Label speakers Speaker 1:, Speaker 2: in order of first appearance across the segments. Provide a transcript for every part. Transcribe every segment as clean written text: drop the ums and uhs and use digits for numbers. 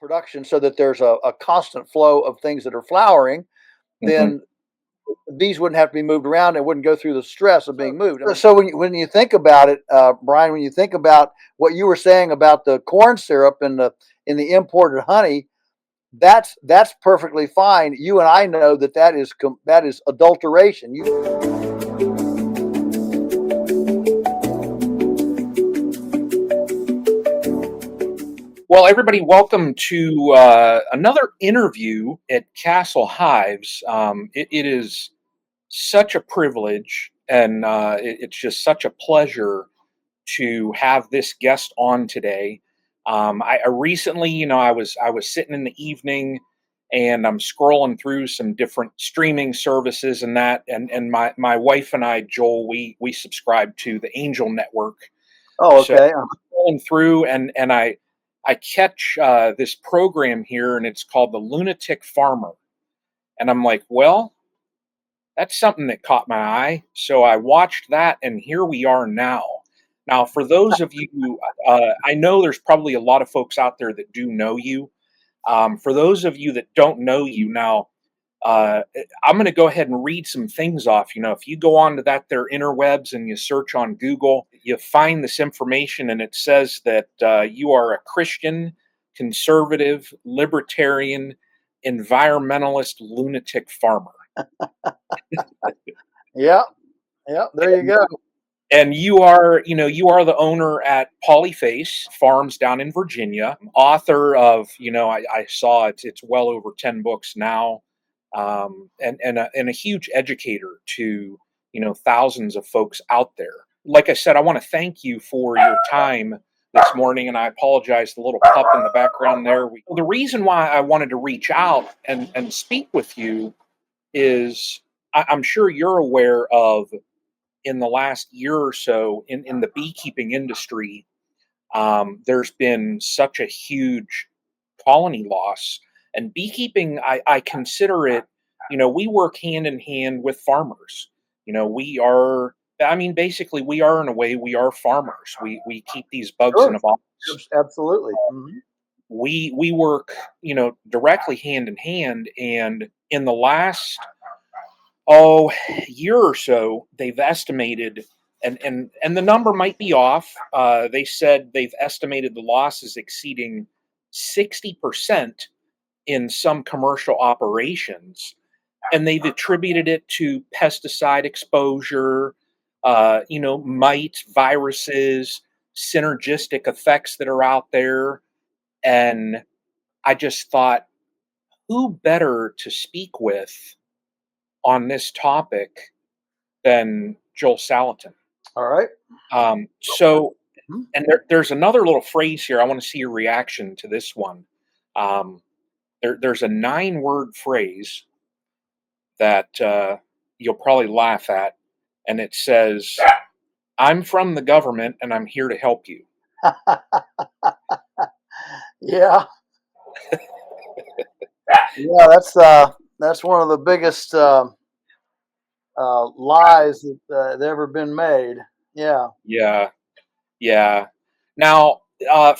Speaker 1: production so that there's a constant flow of things that are flowering, then bees wouldn't have to be moved around and wouldn't go through the stress of being moved. So when you think about it, Brian, when you think about what you were saying about the corn syrup and the imported honey, that's perfectly fine. You and I know that is adulteration.
Speaker 2: Well, everybody, welcome to another interview at Castle Hives. It is such a privilege, and it's just such a pleasure to have this guest on today. I recently, I was sitting in the evening, and I'm scrolling through some different streaming services and that, and my wife and I, Joel, we subscribe to the Angel Network.
Speaker 1: Oh, okay.
Speaker 2: So I'm scrolling through, and I catch this program here, and it's called The Lunatic Farmer. And I'm like, well, that's something that caught my eye. So I watched that, and here we are now. Now, for those of you, I know there's probably a lot of folks out there that do know you. For those of you that don't know you now, I'm going to go ahead and read some things off. If you go on to their interwebs and you search on Google, you find this information, and it says that you are a Christian, conservative, libertarian, environmentalist, lunatic farmer.
Speaker 1: Yeah, there you go.
Speaker 2: And you are the owner at Polyface Farms down in Virginia, author of, I saw it's well over 10 books now. And a huge educator to thousands of folks out there. Like I said, I want to thank you for your time this morning, and I apologize, the little pup in the background there. The reason why I wanted to reach out and speak with you is I'm sure you're aware of, in the last year or so in the beekeeping industry, there's been such a huge colony loss. And beekeeping, I consider it, we work hand in hand with farmers. Basically we are, in a way, we are farmers. We keep these bugs in a box.
Speaker 1: Absolutely.
Speaker 2: We work, directly hand in hand. And in the last, year or so, they've estimated, and the number might be off. They said they've estimated the losses exceeding 60% in some commercial operations, and they've attributed it to pesticide exposure, mites, viruses, synergistic effects that are out there. And I just thought, who better to speak with on this topic than Joel Salatin?
Speaker 1: All right.
Speaker 2: And there's another little phrase here. I want to see your reaction to this one. There's a 9-word phrase that you'll probably laugh at, and it says, "I'm from the government, and I'm here to help you."
Speaker 1: Yeah. Yeah, that's one of the biggest lies that ever been made. Yeah.
Speaker 2: Yeah. Now,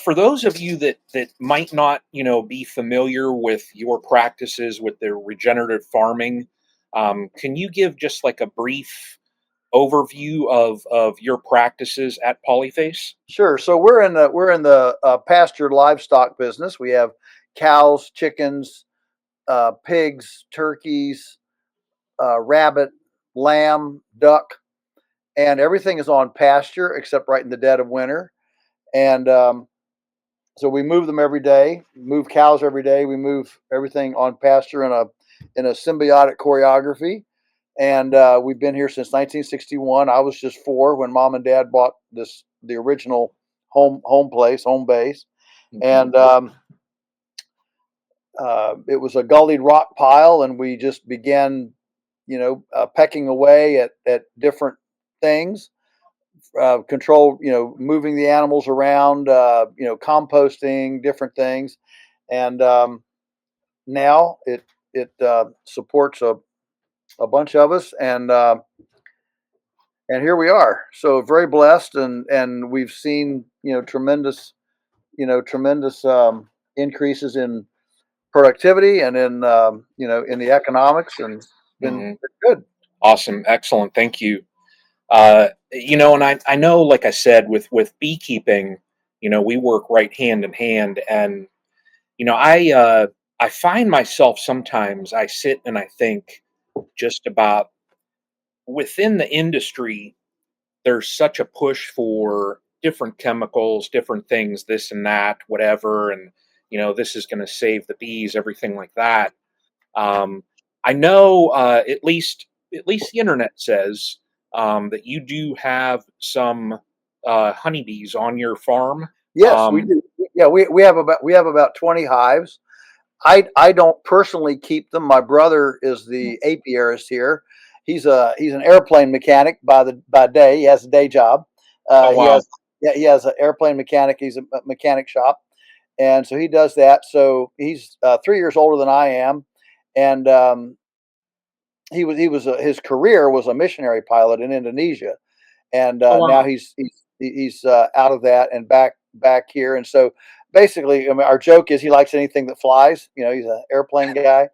Speaker 2: for those of you that might not, be familiar with your practices with the regenerative farming, can you give just like a brief overview of your practices at Polyface?
Speaker 1: Sure. So we're in the pastured livestock business. We have cows, chickens, pigs, turkeys, rabbit, lamb, duck, and everything is on pasture except right in the dead of winter. And so we move them every day. Move cows every day. We move everything on pasture in a symbiotic choreography. And we've been here since 1961. I was just 4 when Mom and Dad bought the original home base, and it was a gullied rock pile, and we just began, pecking away at different things, control, moving the animals around, composting, different things, and now it supports a bunch of us, and here we are. So very blessed, and we've seen tremendous increases in productivity and in in the economics, and been
Speaker 2: Hmm.
Speaker 1: good.
Speaker 2: Awesome. Excellent. Thank you. And I know, like I said, with beekeeping, we work right hand in hand, and I find myself sometimes I sit and I think just about within the industry, there's such a push for different chemicals, different things, this and that, whatever, and this is going to save the bees, everything like that. Um, I know, at least the internet says that you do have some honeybees on your farm.
Speaker 1: Yes, we
Speaker 2: Um,
Speaker 1: do. Yeah, we have about 20 hives. I don't personally keep them. My brother is the apiarist here. He's an airplane mechanic by day. He has a day job.
Speaker 2: oh
Speaker 1: He
Speaker 2: wow,
Speaker 1: has Yeah, he has an airplane mechanic. He's a mechanic shop, and so he does that. So he's 3 years older than I am, and his career was a missionary pilot in Indonesia, and
Speaker 2: oh
Speaker 1: now
Speaker 2: wow,
Speaker 1: he's out of that and back here. And so basically, I mean, our joke is he likes anything that flies. He's an airplane guy,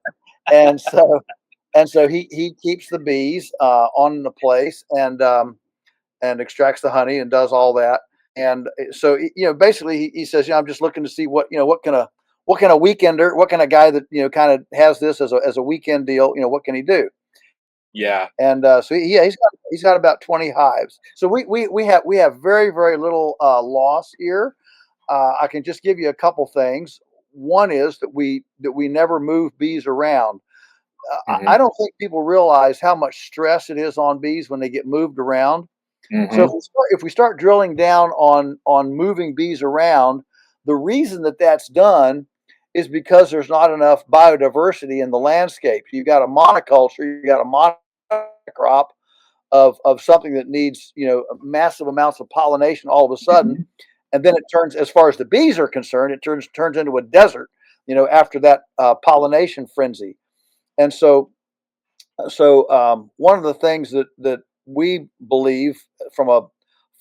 Speaker 1: and so he keeps the bees on the place, and extracts the honey and does all that. And so basically he says, I'm just looking to see what kind of weekender, what kind of guy that kind of has this as a weekend deal. What can he do?
Speaker 2: yeah,
Speaker 1: And so yeah, he's got about 20 hives. So we have very very little loss here. I can just give you a couple things. One is that we never move bees around.
Speaker 2: hmm
Speaker 1: I don't think people realize how much stress it is on bees when they get moved around. So
Speaker 2: hmm
Speaker 1: if we start drilling down on moving bees around, the reason that that's done is because there's not enough biodiversity in the landscape. You've got a monoculture, you got a monocrop of something that needs massive amounts of pollination all of a sudden, and then it turns, as far as the bees are concerned, it turns into a desert. After that pollination frenzy, and so one of the things that we believe from a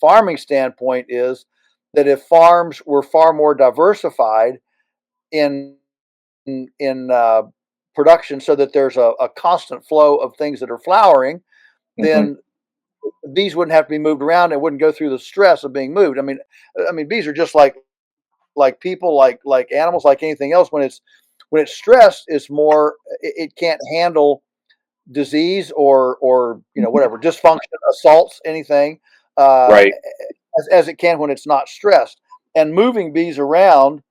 Speaker 1: farming standpoint is that if farms were far more diversified in in production, so that there's a constant flow of things that are flowering,
Speaker 2: hmm
Speaker 1: then bees wouldn't have to be moved around and wouldn't go through the stress of being moved. I mean, bees are just like people, like animals, like anything else. When it's stressed, it's more. It can't handle disease or whatever dysfunction, assaults, anything, uh,
Speaker 2: right,
Speaker 1: as it can when it's not stressed. And moving bees around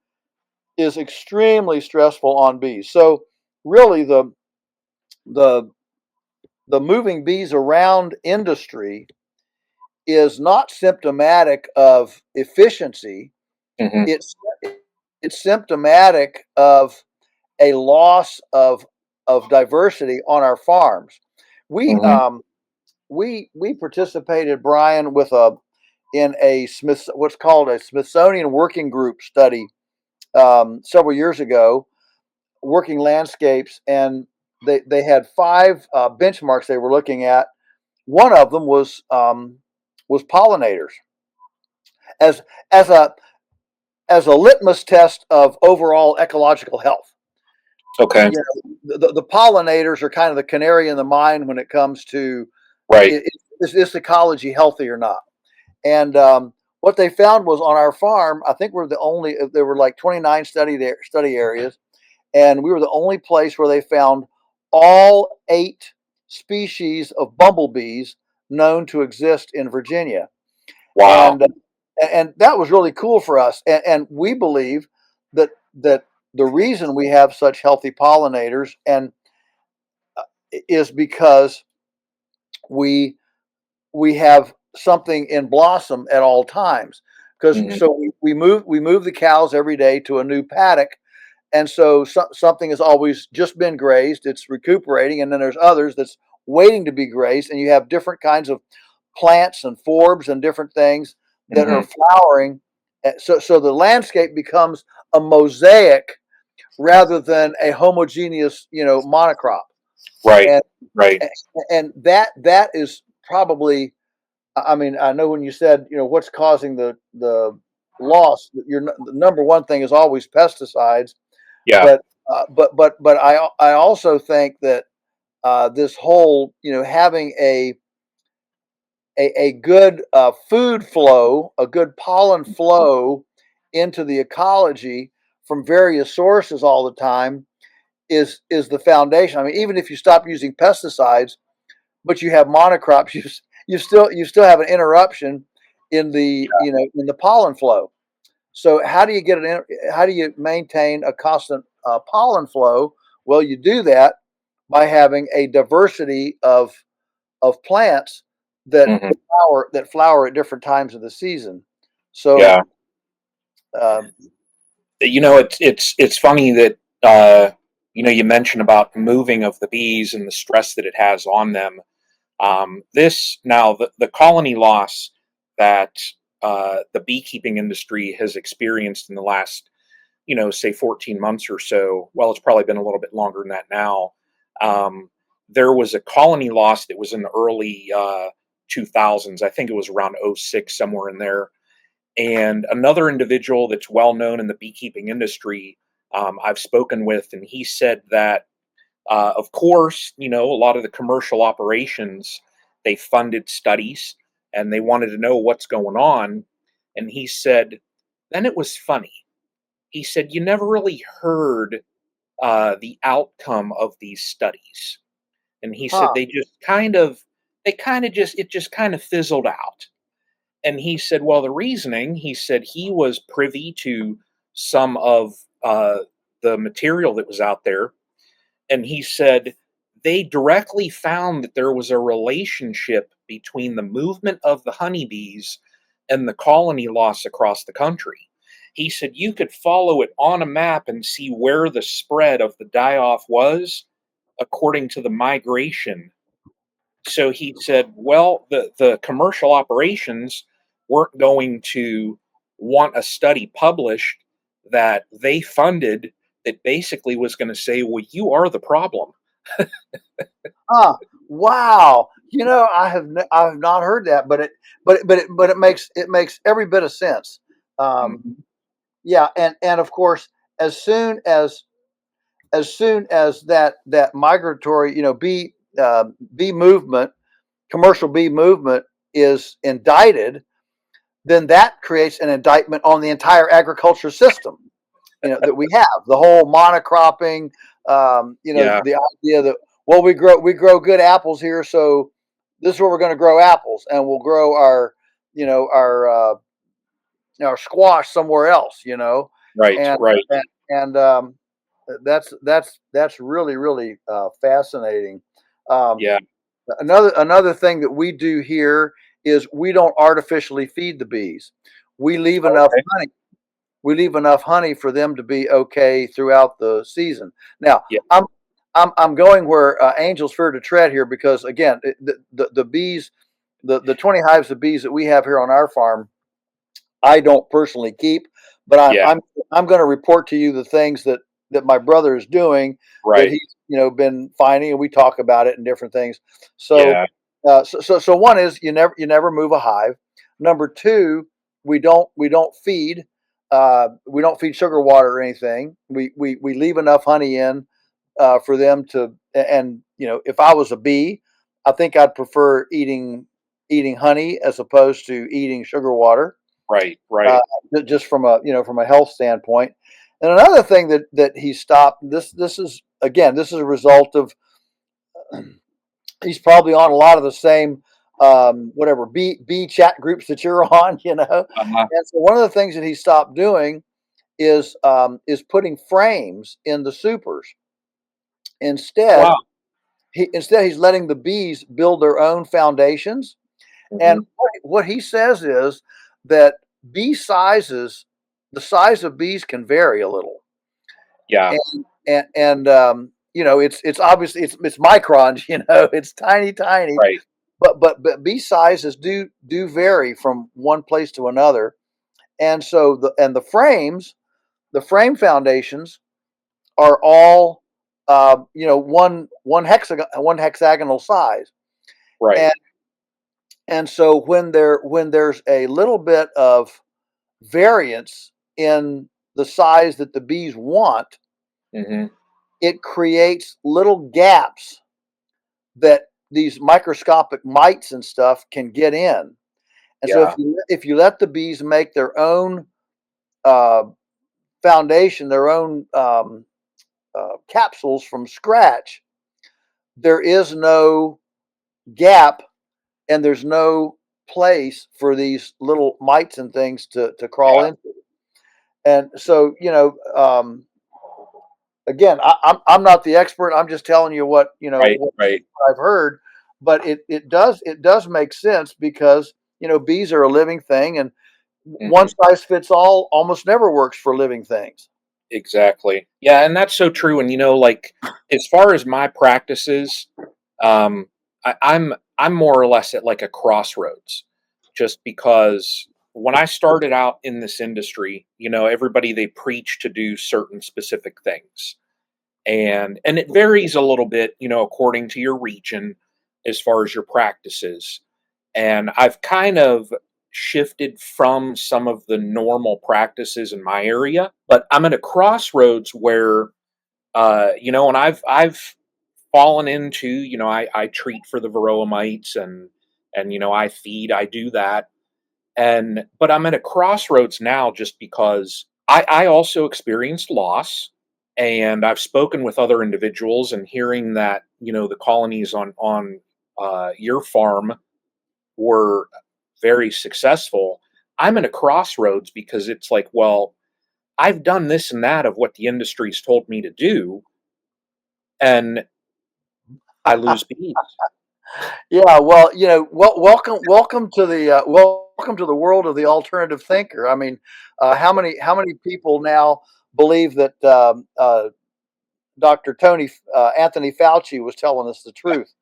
Speaker 1: is extremely stressful on bees. So really, the the moving bees around industry is not symptomatic of efficiency.
Speaker 2: hmm
Speaker 1: It's symptomatic of a loss of diversity on our farms. We
Speaker 2: hmm
Speaker 1: um, we participated, Brian, in a what's called a Smithsonian Working Group study several years ago, working landscapes, and they had five benchmarks they were looking at. One of them was pollinators as as a as a litmus test of overall ecological health.
Speaker 2: okay,
Speaker 1: The pollinators are kind of the canary in the mine when it comes to
Speaker 2: right,
Speaker 1: is this ecology healthy or not. And what they found was, on our farm, I think we're the only. There were like 29 study areas, and we were the only place where they found all 8 species of bumblebees known to exist in Virginia.
Speaker 2: wow,
Speaker 1: And that was really cool for us. And we believe that the reason we have such healthy pollinators and is because we we have something in blossom at all times. Because
Speaker 2: hmm
Speaker 1: so we move the cows every day to a new paddock, and so something has always just been grazed. It's recuperating, and then there's others that's waiting to be grazed, and you have different kinds of plants and forbs and different things that
Speaker 2: hmm
Speaker 1: are flowering. So the landscape becomes a mosaic rather than a homogeneous monocrop.
Speaker 2: right,
Speaker 1: and
Speaker 2: right,
Speaker 1: and that is probably, I mean, I know when you said, what's causing the loss. The number one thing is always pesticides,
Speaker 2: Yeah.
Speaker 1: but I also think that this whole, having a good food flow, a good pollen flow into the ecology from various sources all the time is the foundation. I mean, even if you stop using pesticides, but you have monocrops, you still have an interruption in the in the pollen flow. So how do you get how do you maintain a constant pollen flow? Well, you do that by having a diversity of plants that
Speaker 2: Hmm.
Speaker 1: flower at different times of the season. So
Speaker 2: Yeah.
Speaker 1: um,
Speaker 2: It's funny that you mentioned about moving of the bees and the stress that it has on them. This now the colony loss that the beekeeping industry has experienced in the last, say 14 months or so. Well, it's probably been a little bit longer than that now. There was a colony loss that was in the early 2000s. I think it was around '06, somewhere in there. And another individual that's well known in the beekeeping industry, I've spoken with, and he said that, of course, a lot of the commercial operations, they funded studies and they wanted to know what's going on. And he said, then it was funny. He said, you never really heard the outcome of these studies. And he said,
Speaker 1: huh,
Speaker 2: it just kind of fizzled out. And he said, well, the reasoning, he said he was privy to some of the material that was out there. And he said they directly found that there was a relationship between the movement of the honeybees and the colony loss across the country. He said you could follow it on a map and see where the spread of the die off was according to the migration. So he said, well, the commercial operations weren't going to want a study published that they funded that basically was going to say, well, you are the problem.
Speaker 1: huh, wow. I have not heard that, but it makes every bit of sense. Um,
Speaker 2: Mhm.
Speaker 1: yeah, and of course, as soon as that migratory, bee movement, commercial bee movement is indicted, then that creates an indictment on the entire agriculture system, that we have, the whole monocropping,
Speaker 2: Yeah,
Speaker 1: the idea that, well, we grow good apples here, so this is where we're going to grow apples, and we'll grow our you know our squash somewhere else,
Speaker 2: right,
Speaker 1: and
Speaker 2: right.
Speaker 1: and that's really really fascinating. um,
Speaker 2: Yeah,
Speaker 1: another thing that we do here is we don't artificially feed the bees. We leave enough
Speaker 2: okay.
Speaker 1: honey we leave enough honey for them to be okay throughout the season. Now,
Speaker 2: Yeah,
Speaker 1: I'm going where angels fear to tread here, because again, the bees, the 20 hives of bees that we have here on our farm, I don't personally keep, but
Speaker 2: yeah,
Speaker 1: I'm going to report to you the things that my brother is doing, that
Speaker 2: right.
Speaker 1: he's been finding, and we talk about it and different things. So,
Speaker 2: Yeah,
Speaker 1: one is you never move a hive. Number two, we don't feed sugar water or anything. We leave enough honey in for them to, and if I was a bee, I think I'd prefer eating honey as opposed to eating sugar water,
Speaker 2: right,
Speaker 1: uh,
Speaker 2: right.
Speaker 1: just from a health standpoint. And another thing that he stopped. This is a result of, he's probably on a lot of the same whatever bee chat groups that you're on,
Speaker 2: Uh-huh.
Speaker 1: And so one of the things that he stopped doing is putting frames in the supers. Instead,
Speaker 2: Wow.
Speaker 1: he's letting the bees build their own foundations. And
Speaker 2: Hmm.
Speaker 1: what he says is that bee sizes, the size of bees can vary a little,
Speaker 2: Yeah,
Speaker 1: and it's obviously it's microns, it's tiny, tiny,
Speaker 2: right,
Speaker 1: but bee sizes do vary from one place to another, and so the frame foundations are all one hexagonal size,
Speaker 2: right.
Speaker 1: and so when there's a little bit of variance in the size that the bees want,
Speaker 2: Hmm.
Speaker 1: it creates little gaps that these microscopic mites and stuff can get in. And so
Speaker 2: Yeah.
Speaker 1: if you let the bees make their own uh, foundation, their own capsules from scratch, there is no gap and there's no place for these little mites and things to crawl
Speaker 2: Yeah.
Speaker 1: into. And so, again, I'm not the expert. I'm just telling you
Speaker 2: Right.
Speaker 1: what
Speaker 2: Right.
Speaker 1: I've heard, but it does make sense because bees are a living thing, and one
Speaker 2: Hmm.
Speaker 1: size fits all almost never works for living things.
Speaker 2: Exactly. Yeah, and that's so true. And like as far as my practices, um, I'm more or less at like a crossroads, just because when I started out in this industry, everybody they preach to do certain specific things, and it varies a little bit, according to your region as far as your practices. And I've kind of shifted from some of the normal practices in my area, but I'm at a crossroads where and I've fallen into, I treat for the varroa mites, and I feed, I do that. And but I'm at a crossroads now just because I also experienced loss, and I've spoken with other individuals and hearing that, the colonies on your farm were very successful. I'm at a crossroads because it's like, well, I've done this and that of what the industry's told me to do, and I lose bees.
Speaker 1: Yeah, well, welcome to the welcome to the world of the alternative thinker. I mean, how many people now believe that Dr. Tony Anthony Fauci was telling us the truth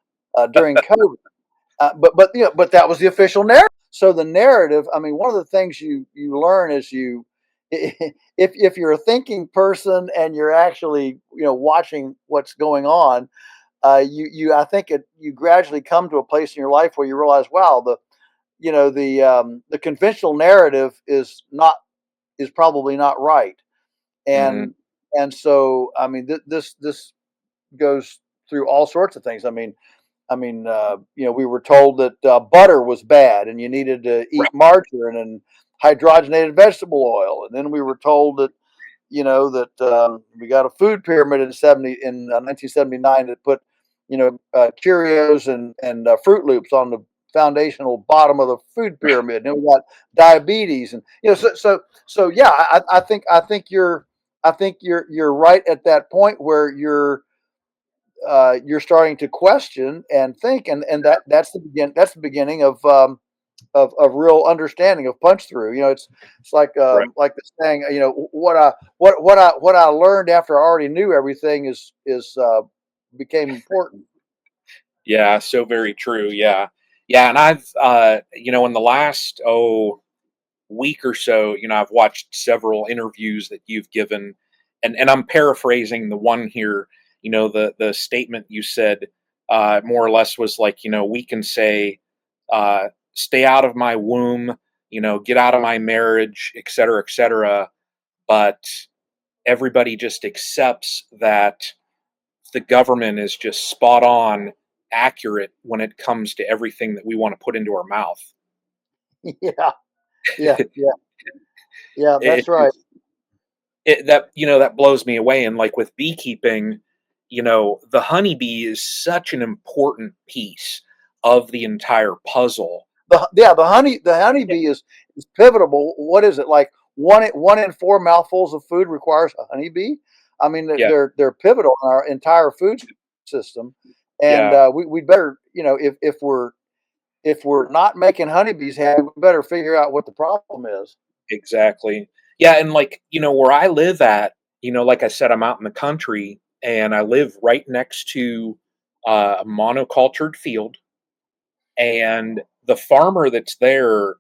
Speaker 1: during COVID? But that was the official narrative. So the narrative, I mean, one of the things you learn is if you're a thinking person and you're actually watching what's going on, you I think you gradually come to a place in your life where you realize, wow, the conventional narrative is probably not right,
Speaker 2: Hmm.
Speaker 1: and so I mean this goes through all sorts of things. We were told that butter was bad and you needed to eat
Speaker 2: Right.
Speaker 1: margarine and hydrogenated vegetable oil, and then we were told that we got a food pyramid in 1979 that put Cheerios and Fruit Loops on the foundational bottom of the food pyramid, and we got diabetes, and yeah, I think you're right at that point where you're starting to question and think, and that's the beginning of real understanding of punch through. It's
Speaker 2: Right.
Speaker 1: like the saying, what I learned after I already knew everything is became important.
Speaker 2: Yeah, so very true. Yeah. Yeah, and I've in the last week or so, I've watched several interviews that you've given, and I'm paraphrasing the one here. The statement you said more or less was like, we can say, stay out of my womb, get out of my marriage, et cetera, et cetera. But everybody just accepts that the government is just spot on accurate when it comes to everything that we want to put into our mouth.
Speaker 1: Yeah, yeah, yeah, yeah.
Speaker 2: it,
Speaker 1: That's right.
Speaker 2: that that blows me away. And like with beekeeping, the honeybee is such an important piece of the entire puzzle.
Speaker 1: The honeybee is pivotal. What is it like? One in four mouthfuls of food requires a honeybee. I mean,
Speaker 2: Yeah.
Speaker 1: they're pivotal in our entire food system, and
Speaker 2: Yeah.
Speaker 1: we better if we're not making honeybees happy, we better figure out what the problem is.
Speaker 2: Exactly. Yeah, and like, where I live at, like I said, I'm out in the country and I live right next to a monocultured field. And the farmer that's there,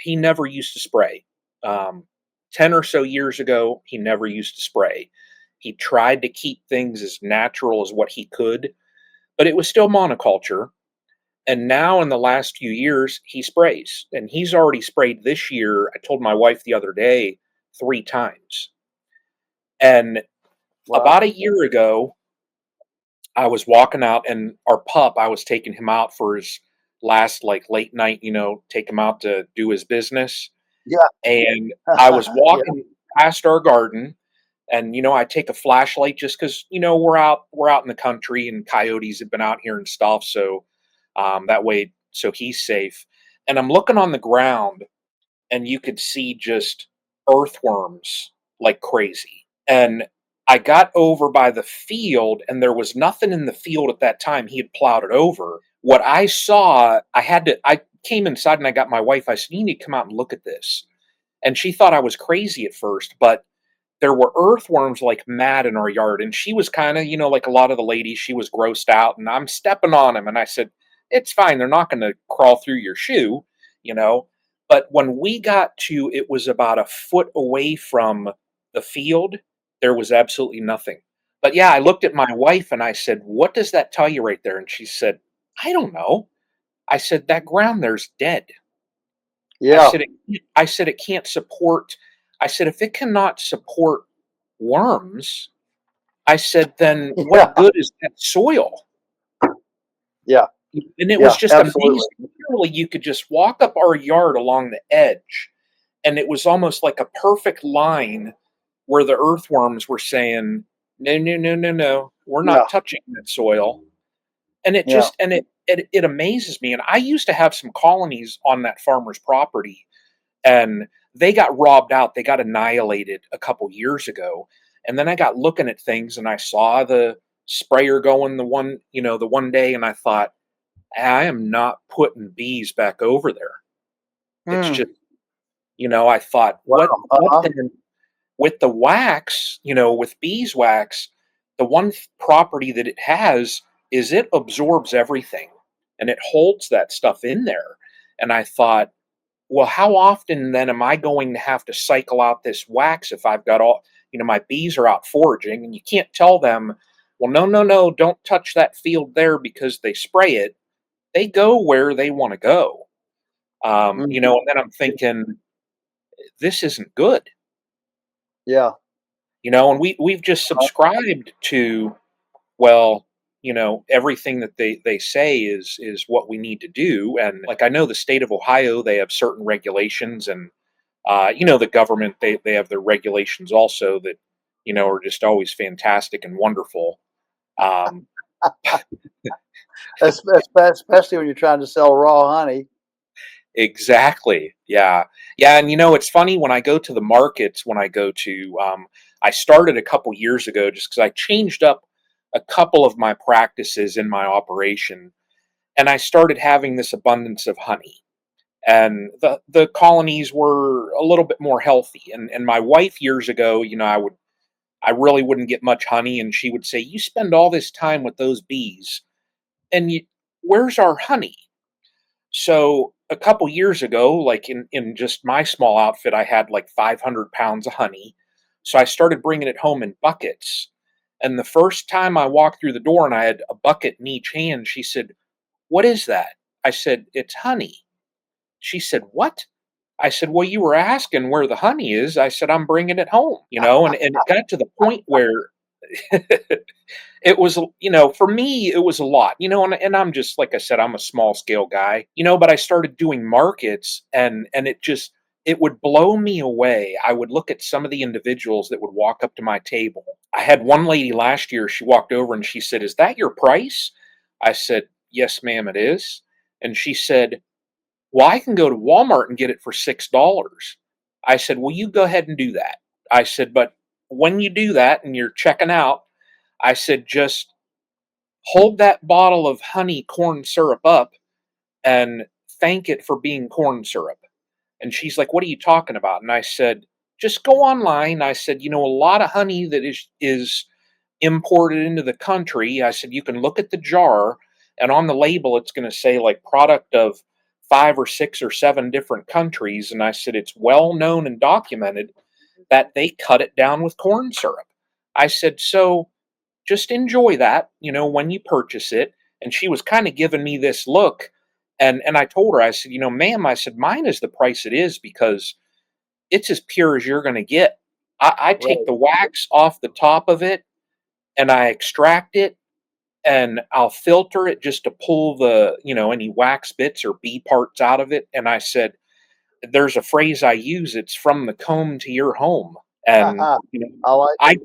Speaker 2: he never used to spray. Um, 10 or so years ago, he never used to spray. He tried to keep things as natural as what he could, but it was still monoculture. And now in the last few years, he sprays, and he's already sprayed this year. I told my wife the other day 3 times. And
Speaker 1: Wow.
Speaker 2: about a year ago, I was walking out, and our pup, I was taking him out for his last like late night, take him out to do his business.
Speaker 1: Yeah.
Speaker 2: And I was
Speaker 1: Yeah.
Speaker 2: walking past our garden, and I take a flashlight just because we're out in the country, and coyotes have been out here and stuff. So that way, so he's safe. And I'm looking on the ground, and you could see just earthworms like crazy. And I got over by the field, and there was nothing in the field at that time. He had plowed it over. What I saw, I came inside and I got my wife. I said, "You need to come out and look at this." And she thought I was crazy at first, but there were earthworms like mad in our yard. And she was kind of, like a lot of the ladies, she was grossed out, and I'm stepping on them. And I said, "It's fine. They're not going to crawl through your shoe, you know." But when we got to, it was about a foot away from the field, there was absolutely nothing. But yeah, I looked at my wife and I said, "What does that tell you right there?" And she said, "I don't know." I said, "That ground there's dead." I
Speaker 1: Yeah.
Speaker 2: said, I said, "It can't support." I said, "If it cannot support worms," I said, "then
Speaker 1: Yeah.
Speaker 2: what good is that soil?"
Speaker 1: Yeah.
Speaker 2: And it was
Speaker 1: Yeah.
Speaker 2: just
Speaker 1: Absolutely.
Speaker 2: amazing. Literally, you could just walk up our yard along the edge, and it was almost like a perfect line where the earthworms were saying, "No, no, no, no, no, we're
Speaker 1: Yeah.
Speaker 2: not touching that soil." And it
Speaker 1: Yeah.
Speaker 2: just, and it amazes me. And I used to have some colonies on that farmer's property, and they got robbed out. They got annihilated a couple years ago. And then I got looking at things, and I saw the sprayer going the one day, and I thought, I am not putting bees back over there. It's
Speaker 1: Hmm.
Speaker 2: just, I thought,
Speaker 1: Wow.
Speaker 2: what
Speaker 1: Uh-huh.
Speaker 2: then with the wax, with beeswax, the one property that it has is it absorbs everything, and it holds that stuff in there. And I thought, well, how often then am I going to have to cycle out this wax if I've got my bees are out foraging, and you can't tell them, well, no, no, no, don't touch that field there because they spray it. They go where they want to go.
Speaker 1: Mhm.
Speaker 2: And then I'm thinking, this isn't good,
Speaker 1: Yeah.
Speaker 2: and we've just subscribed to, well, everything that they say is what we need to do. And like, I know the state of Ohio, they have certain regulations, and the government, they have their regulations also that are just always fantastic and wonderful. Um,
Speaker 1: Especially when you're trying to sell raw honey.
Speaker 2: exactly, yeah, yeah. And it's funny when I go to the markets. When I go to, I started a couple years ago just because I changed up a couple of my practices in my operation, and I started having this abundance of honey. And the colonies were a little bit more healthy. And my wife years ago, I really wouldn't get much honey, and she would say, "You spend all this time with those bees, and where's our honey?" So a couple years ago, like in just my small outfit, I had like 500 pounds of honey. So I started bringing it home in buckets. And the first time I walked through the door and I had a bucket in each hand, she said, "What is that?" I said, "It's honey." She said, "What?" I said, "Well, you were asking where the honey is." I said, "I'm bringing it home," and it got to the point where it was, for me, it was a lot, and I'm just, like I said, I'm a small scale guy, but I started doing markets, and it would blow me away. I would look at some of the individuals that would walk up to my table. I had one lady last year, she walked over and she said, "Is that your price?" I said, "Yes, ma'am, it is." And she said, "Well, I can go to Walmart and get it for $6." I said, "Well, you go ahead and do that." I said, "But when you do that and you're checking out," I said, "just hold that bottle of honey corn syrup up and thank it for being corn syrup." And she's like, "What are you talking about?" And I said, "Just go online." I said, "A lot of honey that is imported into the country." I said, "You can look at the jar, and on the label, it's going to say like product of 5 or 6 or 7 different countries." And I said, "It's well known and documented that they cut it down with corn syrup." I said, "So just enjoy that, when you purchase it. And she was kind of giving me this look. And I told her, I said, ma'am, I said, mine is the price it is because it's as pure as you're going to get. I take
Speaker 1: Right.
Speaker 2: the wax off the top of it and I extract it and I'll filter it just to pull the, any wax bits or bee parts out of it. And I said, there's a phrase I use, it's from the comb to your home. And,
Speaker 1: I like
Speaker 2: I
Speaker 1: it.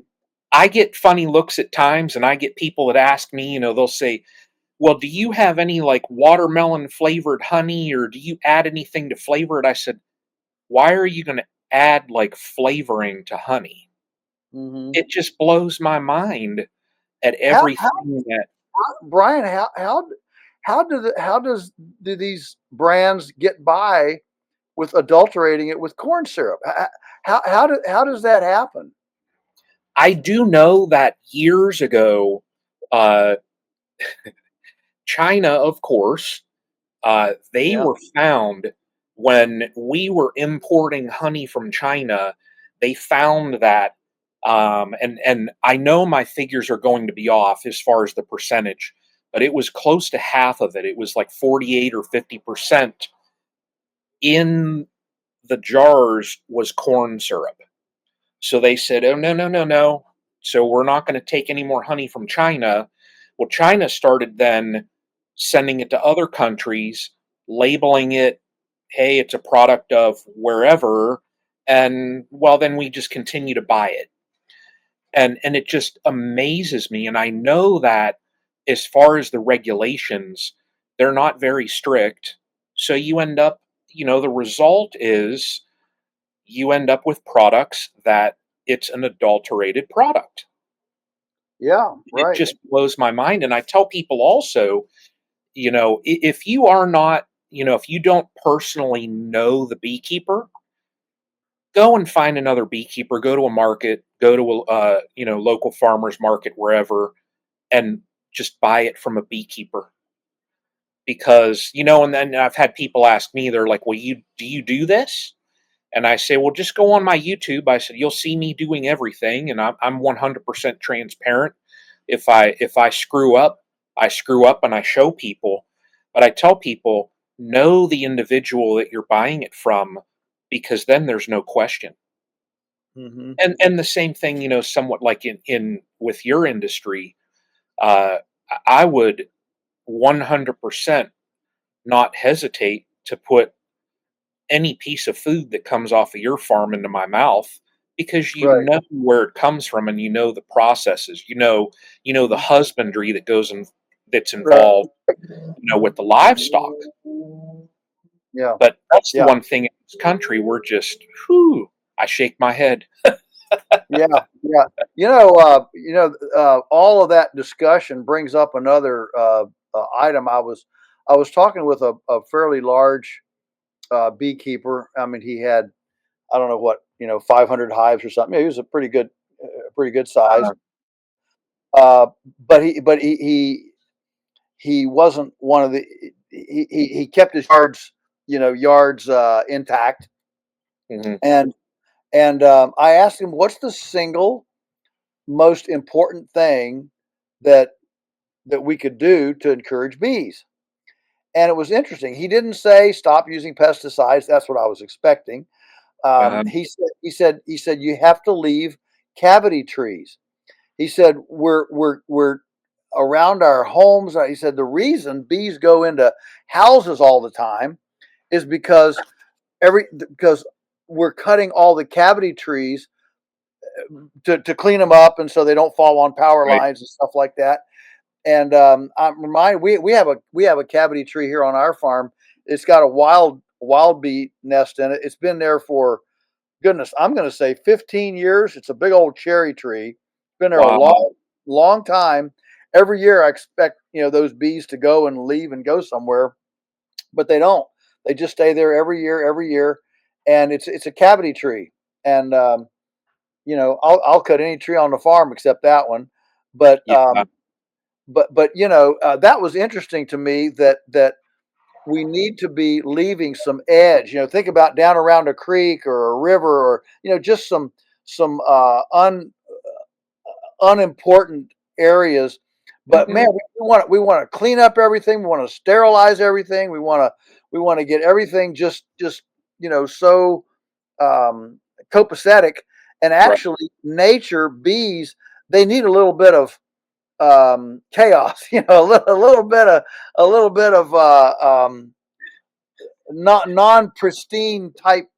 Speaker 2: I get funny looks at times and I get people that ask me, they'll say, well, do you have any like watermelon flavored honey or do you add anything to flavor it? I said, why are you going to add like flavoring to honey?
Speaker 1: Hmm.
Speaker 2: It just blows my mind at
Speaker 1: How
Speaker 2: everything that
Speaker 1: Brian, how does do these brands get by with adulterating it with corn syrup? How does that happen?
Speaker 2: I do know that years ago, uh, China, of course, they
Speaker 1: Yeah.
Speaker 2: were found when we were importing honey from China. They found that, and I know my figures are going to be off as far as the percentage, but it was close to half of it. It was like 48 or 50% in the jars was corn syrup. So they said, "Oh no, no, no, no! So we're not going to take any more honey from China." Well, China started then sending it to other countries, labeling it, "Hey, it's a product of wherever," and well, then we just continue to buy it, and it just amazes me. And I know that as far as the regulations, they're not very strict. So you end up, the result is you end up with products that it's an adulterated product.
Speaker 1: Yeah.
Speaker 2: It
Speaker 1: Right.
Speaker 2: just blows my mind. And I tell people also, if you are not, if you don't personally know the beekeeper, go and find another beekeeper, go to a market, go to a, local farmer's market, wherever, and just buy it from a beekeeper. Because, and then I've had people ask me, they're like, well, do you do this? And I say, well, just go on my YouTube. I said, you'll see me doing everything, and I'm 100% transparent. If I screw up, I screw up, and I show people. But I tell people, know the individual that you're buying it from, because then there's no question.
Speaker 1: Hmm.
Speaker 2: And the same thing, somewhat like in with your industry, uh, I would 100% not hesitate to put any piece of food that comes off of your farm into my mouth because you
Speaker 1: Right.
Speaker 2: know where it comes from and you know the processes, the
Speaker 1: Mhm.
Speaker 2: husbandry that goes in that's
Speaker 1: Right.
Speaker 2: involved, with the livestock.
Speaker 1: Yeah.
Speaker 2: But that's the
Speaker 1: Yeah.
Speaker 2: one thing in this country we're just, whew, I shake my head.
Speaker 1: Yeah. Yeah. All of that discussion brings up another item. I was talking with a fairly large beekeeper. I mean, he had, I don't know what, 500 hives or something. Yeah, he was a pretty good size.
Speaker 2: Uh,
Speaker 1: Uh, but he wasn't one of the. He kept his yards intact.
Speaker 2: mhm.
Speaker 1: And I asked him, what's the single most important thing that we could do to encourage bees? And it was interesting. He didn't say stop using pesticides. That's what I was expecting.
Speaker 2: Uh,
Speaker 1: He said you have to leave cavity trees. He said we're around our homes. He said the reason bees go into houses all the time is because we're cutting all the cavity trees to clean them up, and so they don't fall on power
Speaker 2: right.
Speaker 1: lines and stuff like that. And I'm reminded we have a cavity tree here on our farm. It's got a wild bee nest in it. It's been there for, goodness, I'm going to say 15 years. It's a big old cherry tree. It's been there a
Speaker 2: Wow.
Speaker 1: long time. Every year I expect those bees to go and leave and go somewhere, but they don't. They just stay there every year, and it's a cavity tree. And I'll cut any tree on the farm except that one. But
Speaker 2: Yeah.
Speaker 1: that was interesting to me that we need to be leaving some edge. Think about down around a creek or a river, or just some unimportant areas. But
Speaker 2: Hmm.
Speaker 1: man, we want to clean up everything. We want to sterilize everything. We want to get everything just so um, copacetic. And
Speaker 2: Right.
Speaker 1: actually, nature bees, they need a little bit of chaos. A little bit of not non pristine type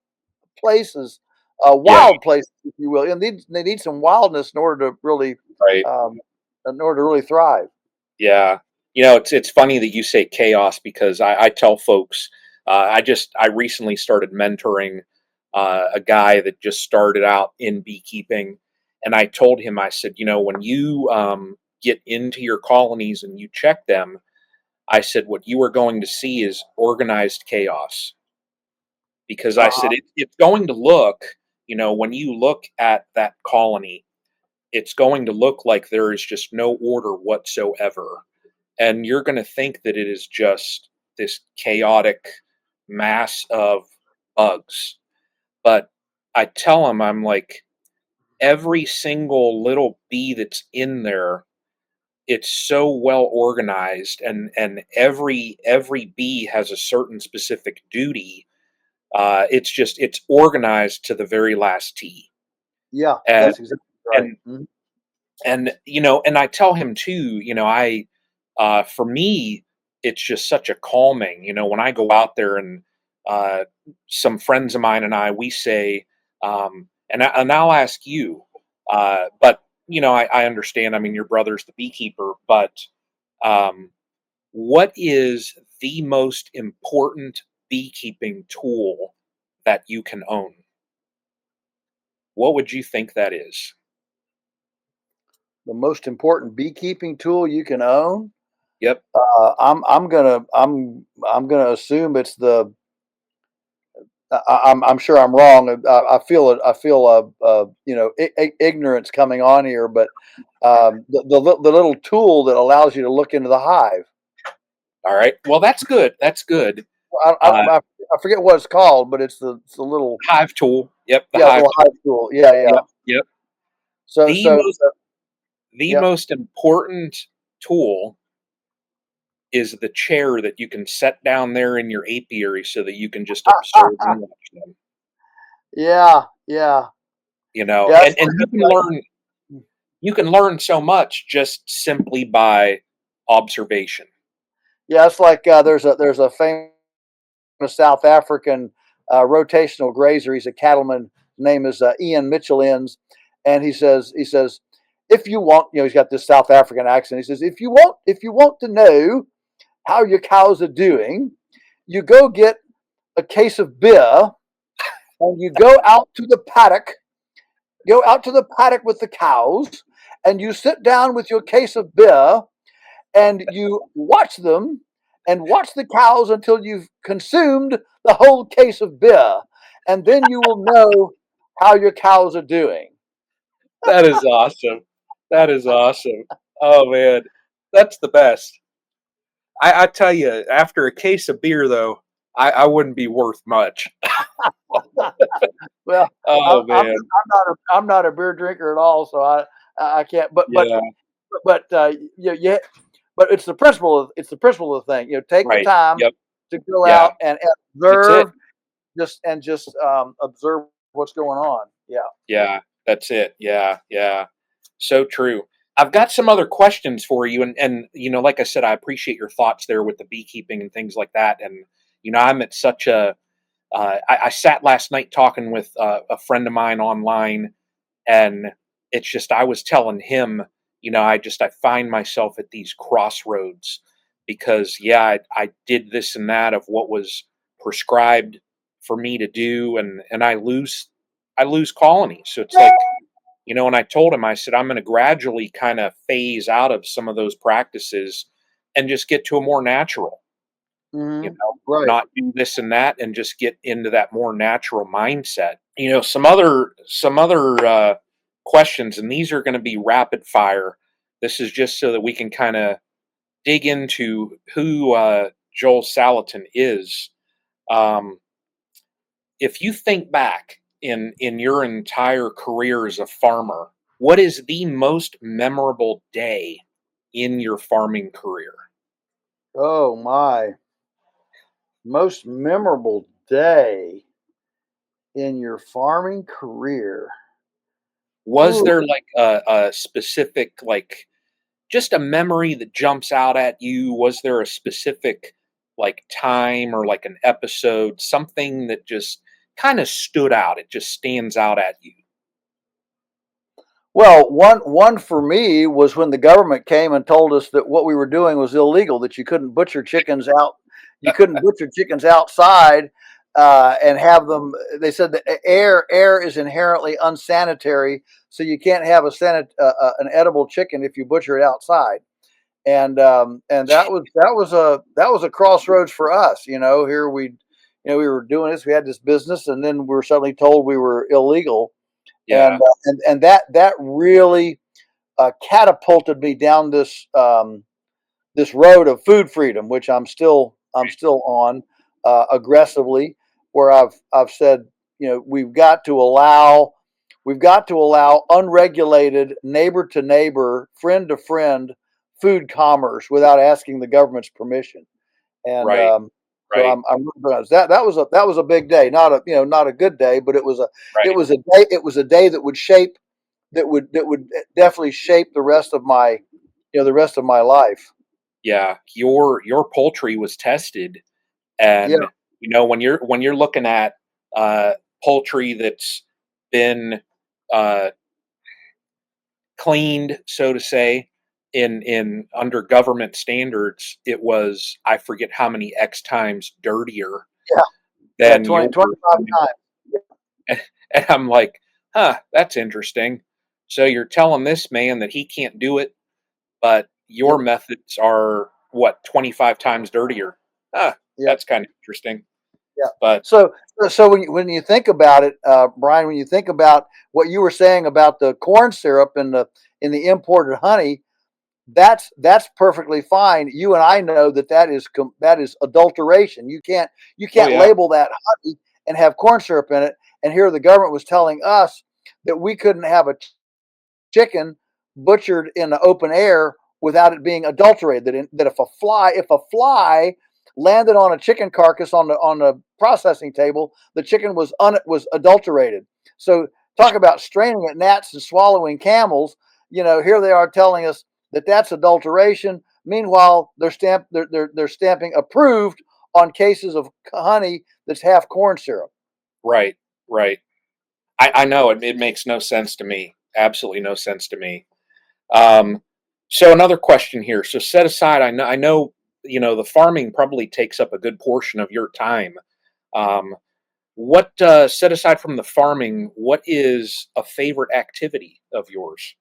Speaker 1: places,
Speaker 2: Yeah.
Speaker 1: wild places, if you will. And they need some wildness
Speaker 2: Right.
Speaker 1: um, in order to really thrive.
Speaker 2: Yeah. It's funny that you say chaos because I tell folks I recently started mentoring a guy that just started out in beekeeping, and I told him, I said, when you get into your colonies and you check them, I said what you are going to see is organized chaos, because I
Speaker 1: Uh-huh.
Speaker 2: said it's going to look, when you look at that colony, it's going to look like there is just no order whatsoever, and you're going to think that it is just this chaotic mass of bugs. But I tell them, I'm like, every single little bee that's in there, it's so well organized, and every bee has a certain specific duty. It's organized to the very last T.
Speaker 1: Yeah,
Speaker 2: and
Speaker 1: that's exactly right.
Speaker 2: and
Speaker 1: Mhm.
Speaker 2: and I tell him too, I for me, it's just such a calming, when I go out there, and uh some friends of mine and we say, and I'll ask you, but I understand, I mean, your brother's the beekeeper, but um what is the most important beekeeping tool that you can own? What would you think that is?
Speaker 1: The most important beekeeping tool you can own.
Speaker 2: Yep.
Speaker 1: I'm gonna assume it's the. I'm sure I'm wrong. I feel it. I feel ignorance coming on here, but the little tool that allows you to look into the hive.
Speaker 2: All right. Well, that's good. That's good.
Speaker 1: I, I,
Speaker 2: Uh,
Speaker 1: I I forget what it's called, but it's the little,
Speaker 2: Hive tool. Yep, the
Speaker 1: yeah,
Speaker 2: Hive
Speaker 1: little hive
Speaker 2: tool.
Speaker 1: tool. Yeah, yeah.
Speaker 2: Yep, yep.
Speaker 1: So
Speaker 2: The
Speaker 1: so,
Speaker 2: most
Speaker 1: so
Speaker 2: the
Speaker 1: yeah.
Speaker 2: most important tool is the chair that you can set down there in your apiary so that you can just observe and watch them.
Speaker 1: Yeah, yeah, yeah.
Speaker 2: And you can learn so much just simply by observation.
Speaker 1: Yeah, it's like there's a famous South African rotational grazer. He's a cattleman. Name is Ian Mitchell Inns, and he says if you want, he's got this South African accent. He says if you want to know how your cows are doing, you go get a case of beer and you go out to the paddock with the cows, and you sit down with your case of beer and you watch them and watch the cows until you've consumed the whole case of beer. And then you will know how your cows are doing.
Speaker 2: That is awesome. That is awesome. Oh man, that's the best. I tell you, after a case of beer, though, I wouldn't be worth much.
Speaker 1: Well,
Speaker 2: Oh man,
Speaker 1: I'm not a beer drinker at all, so I can't.
Speaker 2: yeah,
Speaker 1: Yeah, but it's the principle of the thing. Take the
Speaker 2: right.
Speaker 1: time
Speaker 2: Yep.
Speaker 1: to go
Speaker 2: Yeah,
Speaker 1: out and
Speaker 2: that's it.
Speaker 1: observe, just observe what's going on. Yeah.
Speaker 2: Yeah, that's it. Yeah, yeah. So true. I've got some other questions for you, and like I said, I appreciate your thoughts there with the beekeeping and things like that. And I'm at such a. I sat last night talking with a friend of mine online, and it's just I was telling him, I find myself at these crossroads because yeah, I did this and that of what was prescribed for me to do, and I lose colonies. So it's like, and I told him, I said, I'm going to gradually kind of phase out of some of those practices and just get to a more natural,
Speaker 1: Right.
Speaker 2: not do this and that, and just get into that more natural mindset. Some other questions, and these are going to be rapid fire. This is just so that we can kind of dig into who Joel Salatin is. Um, if you think back in your entire career as a farmer, what is the most memorable day in your farming career?
Speaker 1: Oh my, most memorable day in your farming career.
Speaker 2: Was
Speaker 1: Ooh,
Speaker 2: there like a specific, like, just a memory that jumps out at you? Was there a specific like time or like an episode, something that just kind of stood out? It just stands out at you.
Speaker 1: well, one for me was when the government came and told us that what we were doing was illegal, that you couldn't butcher chickens outside and have them. They said that air is inherently unsanitary, so you can't have an edible chicken if you butcher it outside. And that was a crossroads for us. Here we were doing this, we had this business, and then we were suddenly told we were illegal, and
Speaker 2: Yeah,
Speaker 1: that really catapulted me down this road of food freedom, which I'm still on aggressively, where I've said, we've got to allow unregulated neighbor to neighbor, friend to friend food commerce without asking the government's permission. And
Speaker 2: right,
Speaker 1: so
Speaker 2: right,
Speaker 1: I'm really proud. That was a big day, not a good day, but it
Speaker 2: right.
Speaker 1: was a day it was a day that would definitely shape the rest of my life.
Speaker 2: Yeah, your poultry was tested,
Speaker 1: Yeah,
Speaker 2: and when you're looking at uh, poultry that's been uh, cleaned, so to say, in under government standards, it was, I forget how many X times dirtier
Speaker 1: yeah, yeah.
Speaker 2: than
Speaker 1: 20,
Speaker 2: yours.
Speaker 1: 25 times.
Speaker 2: And I'm like, huh, that's interesting. So you're telling this man that he can't do it, but
Speaker 1: Yeah,
Speaker 2: your methods are what, 25 times dirtier? Huh,
Speaker 1: yeah,
Speaker 2: that's kind of interesting.
Speaker 1: yeah.
Speaker 2: But
Speaker 1: So when you think about it, Brian, when you think about what you were saying about the corn syrup and the imported honey, that's perfectly fine. You and I know that is adulteration. You
Speaker 2: oh
Speaker 1: can't
Speaker 2: yeah,
Speaker 1: label that honey and have corn syrup in it. And here the government was telling us that we couldn't have a chicken butchered in the open air without it being adulterated. That if a fly landed on a chicken carcass on the processing table, the chicken was adulterated. So talk about straining at gnats and swallowing camels. Here they are telling us that that's adulteration. Meanwhile, they're stamping approved on cases of honey that's half corn syrup.
Speaker 2: right, right. I know it makes no sense to me. Absolutely no sense to me. Um, so another question here. So set aside, I know, the farming probably takes up a good portion of your time. Um, what set aside from the farming, what is a favorite activity of yours?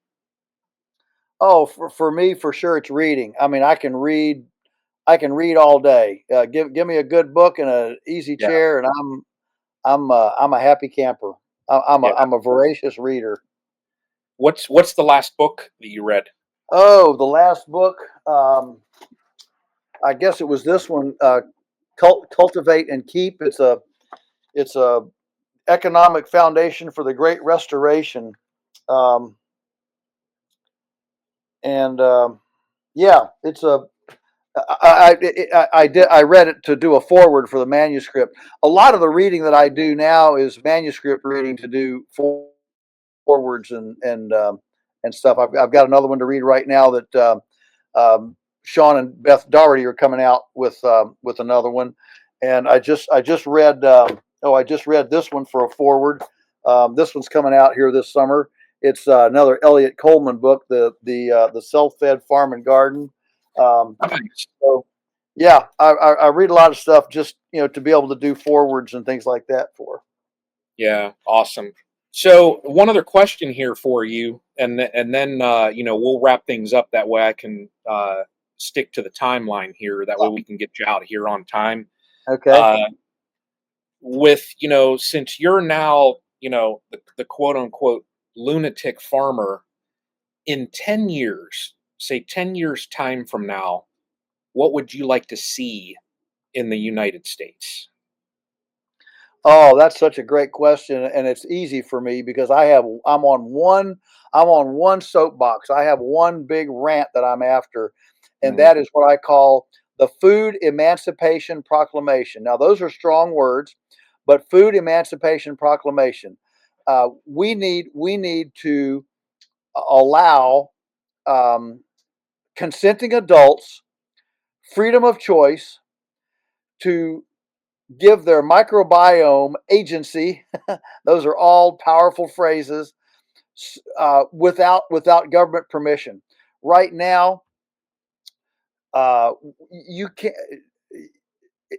Speaker 1: Oh, for me, for sure, it's reading. I mean, I can read all day. Give me a good book and an easy
Speaker 2: Yeah,
Speaker 1: chair, and I'm a happy camper. I'm a
Speaker 2: yeah.
Speaker 1: I'm a voracious reader.
Speaker 2: What's the last book that you read?
Speaker 1: Oh, the last book. I guess it was this one. Cultivate and Keep. It's a economic foundation for the Great Restoration. Um, and Yeah, it's a I read it to do a forward for the manuscript. A lot of the reading that I do now is manuscript reading to do forwards and stuff. I've got another one to read right now that Sean and Beth Doherty are coming out with another one, and I just read this one for a forward. This one's coming out here this summer. It's another Elliot Coleman book, the Self-Fed Farm and Garden. Um,
Speaker 2: Nice.
Speaker 1: so yeah, I read a lot of stuff just to be able to do forwards and things like that for.
Speaker 2: Yeah, awesome. So one other question here for you, and then we'll wrap things up. That way I can stick to the timeline here. That way we can get you out here on time.
Speaker 1: Okay.
Speaker 2: Uh, with since you're now the quote unquote lunatic farmer, in 10 years, say 10 years time from now, what would you like to see in the United States?
Speaker 1: Oh, that's such a great question, and it's easy for me because I'm on one soapbox. I have one big rant that I'm after, and
Speaker 2: Mhm.
Speaker 1: that is what I call the Food Emancipation Proclamation. Now, those are strong words, but Food Emancipation Proclamation. We need to allow um, consenting adults freedom of choice to give their microbiome agency. Those are all powerful phrases without government permission. Right now, you can't.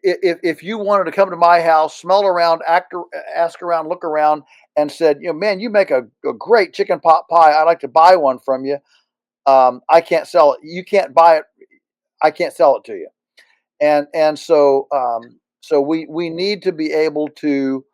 Speaker 1: If you wanted to come to my house, smell around, ask around, look around, and said, man, you make a great chicken pot pie. I'd like to buy one from you. I can't sell it. You can't buy it. I can't sell it to you. And so we need to be able to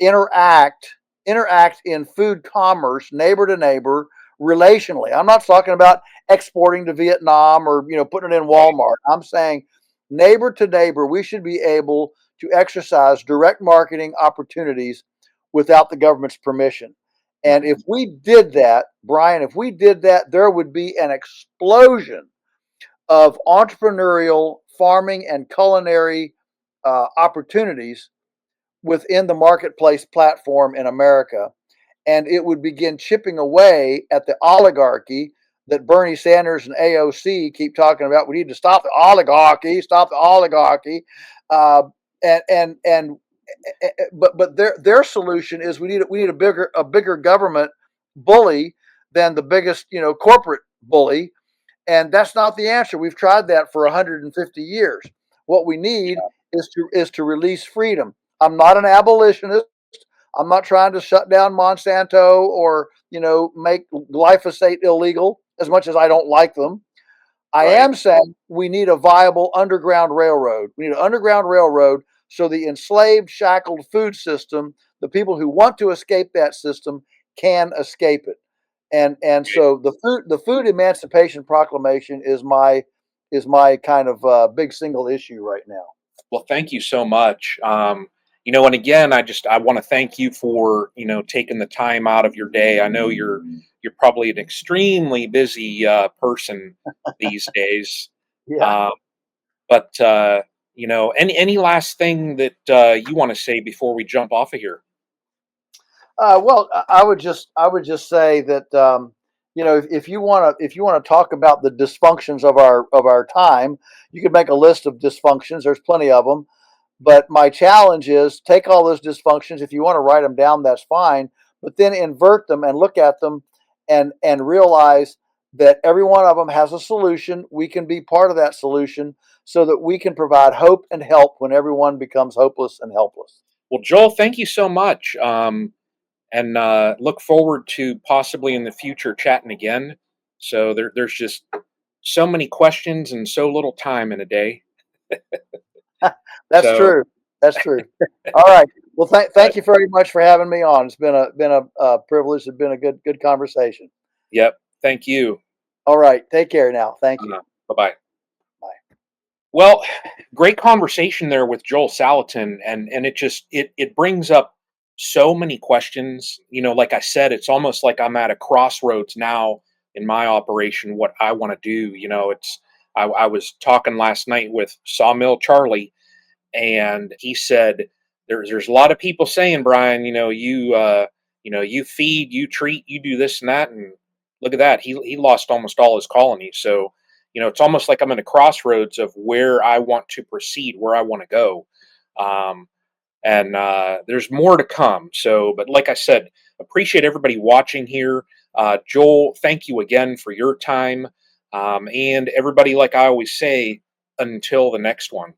Speaker 1: interact in food commerce, neighbor to neighbor, relationally. I'm not talking about exporting to Vietnam or putting it in
Speaker 2: Right.
Speaker 1: Walmart. I'm saying neighbor to neighbor, we should be able to exercise direct marketing opportunities without the government's permission. And if
Speaker 2: Mhm.
Speaker 1: we did that, Brian, if we did that, there would be an explosion of entrepreneurial farming and culinary opportunities within the marketplace platform in America, and it would begin chipping away at the oligarchy that Bernie Sanders and AOC keep talking about. We need to stop the oligarchy, stop the oligarchy, uh, and but their solution is we need a bigger government bully than the biggest corporate bully, and that's not the answer. We've tried that for 150 years. What we need is to release freedom. I'm not an abolitionist. I'm not trying to shut down Monsanto or make glyphosate illegal. As much as I don't like them, I
Speaker 2: Right.
Speaker 1: am saying we need a viable underground railroad. We need an underground railroad so the enslaved, shackled food system, the people who want to escape that system, can escape it. And so the Food Emancipation Proclamation is my kind of big single issue right now.
Speaker 2: Well, thank you so much. And again, I want to thank you for taking the time out of your day. I know you're probably an extremely busy person these days.
Speaker 1: Yeah.
Speaker 2: Um, but any last thing that you want to say before we jump off of here?
Speaker 1: Well, I would just say that if you want to talk about the dysfunctions of our time, you could make a list of dysfunctions. There's plenty of them. But my challenge is take all those dysfunctions. If you want to write them down, that's fine. But then invert them and look at them and realize that every one of them has a solution. We can be part of that solution so that we can provide hope and help when everyone becomes hopeless and helpless.
Speaker 2: Well, Joel, thank you so much. And look forward to possibly in the future chatting again. So there's just so many questions and so little time in a day.
Speaker 1: That's
Speaker 2: So,
Speaker 1: true. That's true. All right. Well, thank
Speaker 2: but
Speaker 1: you very much for having me on. It's been a privilege. It's been a good conversation.
Speaker 2: yep, thank you.
Speaker 1: All right. Take care now. Thank you.
Speaker 2: Bye bye.
Speaker 1: Bye.
Speaker 2: Well, great conversation there with Joel Salatin, and it brings up so many questions. Like I said, it's almost like I'm at a crossroads now in my operation. What I want to do, I was talking last night with Sawmill Charlie, and he said there's a lot of people saying, Brian, you feed, you treat, you do this and that, and look at that, he lost almost all his colonies. So it's almost like I'm in a crossroads of where I want to proceed, where I want to go. um, and there's more to come. So, but like I said, appreciate everybody watching here. Joel, thank you again for your time. And everybody, like I always say, until the next one.